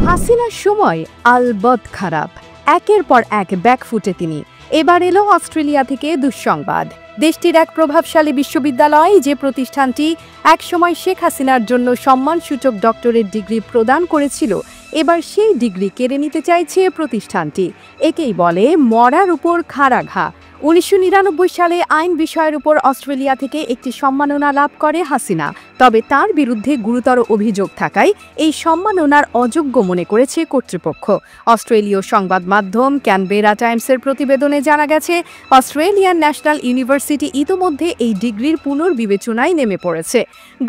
হাসিনার সময় আলবৎ খারাপ, একের পর এক ব্যাকফুটে তিনি। এবার এলো অস্ট্রেলিয়া থেকে দুঃসংবাদ। দেশটির এক প্রভাবশালী বিশ্ববিদ্যালয়, যে প্রতিষ্ঠানটি একসময় শেখ হাসিনার জন্য সম্মানসূচক ডক্টরেট ডিগ্রি প্রদান করেছিল, এবার সেই ডিগ্রি কেড়ে নিতে চাইছে প্রতিষ্ঠানটি। একেই বলে মরার উপর খাড়া ঘা। 1999 সালে আইন বিষয়ের উপর অস্ট্রেলিয়া থেকে একটি সম্মাননা লাভ করে হাসিনা। তবে তার বিরুদ্ধে গুরুতর অভিযোগ থাকায় এই সম্মাননার অযোগ্য মনে করেছে কর্তৃপক্ষ। অস্ট্রেলীয় সংবাদ মাধ্যম ক্যানবেরা টাইমসের প্রতিবেদনে জানা গেছে, অস্ট্রেলিয়ান ন্যাশনাল ইউনিভার্সিটি ইতোমধ্যে এই ডিগ্রির পুনর্বিবেচনায় নেমে পড়েছে।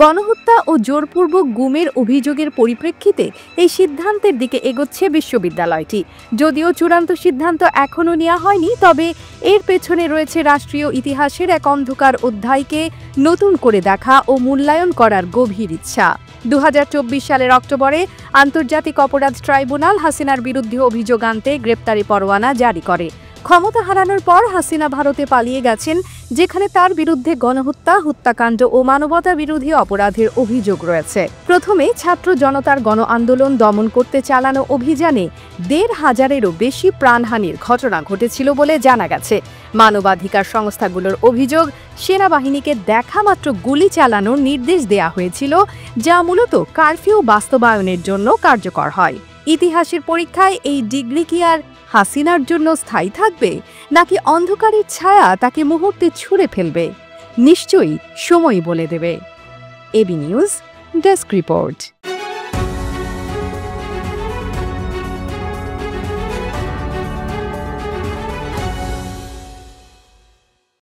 গণহত্যা ও জোরপূর্বক গুমের অভিযোগের পরিপ্রেক্ষিতে এই সিদ্ধান্তের দিকে এগোচ্ছে বিশ্ববিদ্যালয়টি। যদিও চূড়ান্ত সিদ্ধান্ত এখনও নেওয়া হয়নি, তবে এর পেছনে রয়েছে রাষ্ট্রীয় ইতিহাসের এক অন্ধকার অধ্যায়কে নতুন করে দেখা ও মূল্যায়ন করার গভীর ইচ্ছা। 2024 সালের অক্টোবরে আন্তর্জাতিক অপরাধ ট্রাইব্যুনাল হাসিনার বিরুদ্ধে অভিযোগ আনতে গ্রেপ্তারি পরোয়ানা জারি করে। ক্ষমতা হারানোর পর হাসিনা ভারতে পালিয়ে গেছেন, যেখানে তার বিরুদ্ধে গণহত্যা, হত্যাকাণ্ড ও মানবতা বিরোধী অপরাধের অভিযোগ রয়েছে। প্রথমে ছাত্র জনতার গণ আন্দোলন দমন করতে চালানো অভিযানে 1,500-এরও বেশি প্রাণহানির ঘটনা ঘটেছিল বলে জানা গেছে। মানবাধিকার সংস্থাগুলোর অভিযোগ, সেনাবাহিনীকে দেখামাত্র গুলি চালানোর নির্দেশ দেয়া হয়েছিল, যা মূলত কারফিউ বাস্তবায়নের জন্য কার্যকর হয়। ইতিহাসের পরীক্ষায় এই ডিগ্রি কি আর হাসিনার জন্য স্থায়ী থাকবে, নাকি অন্ধকারের ছায়া তাকে মুহূর্তে ছুঁড়ে ফেলবে? নিশ্চয়ই সময় বলে দেবে। A B news desk report.